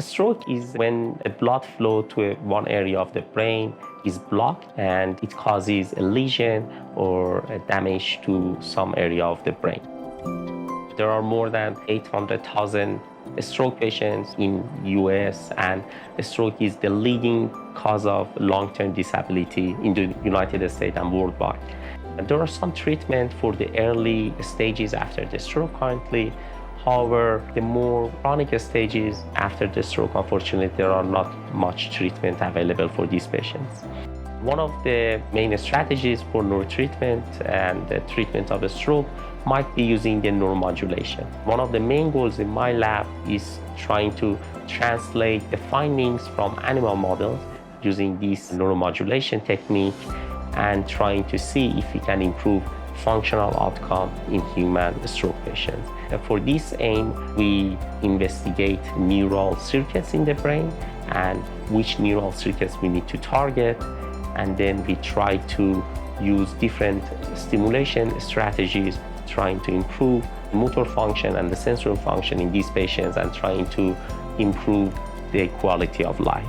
A stroke is when a blood flow to one area of the brain is blocked and it causes a lesion or a damage to some area of the brain. There are more than 800,000 stroke patients in US, and stroke is the leading cause of long-term disability in the United States and worldwide. And there are some treatment for the early stages after the stroke currently. However, the more chronic stages after the stroke, unfortunately, there are not much treatment available for these patients. One of the main strategies for neurotreatment and the treatment of a stroke might be using the neuromodulation. One of the main goals in my lab is trying to translate the findings from animal models using this neuromodulation technique and trying to see if we can improve functional outcome in human stroke patients. For this aim, we investigate neural circuits in the brain and which neural circuits we need to target, and then we try to use different stimulation strategies trying to improve motor function and the sensory function in these patients and trying to improve their quality of life.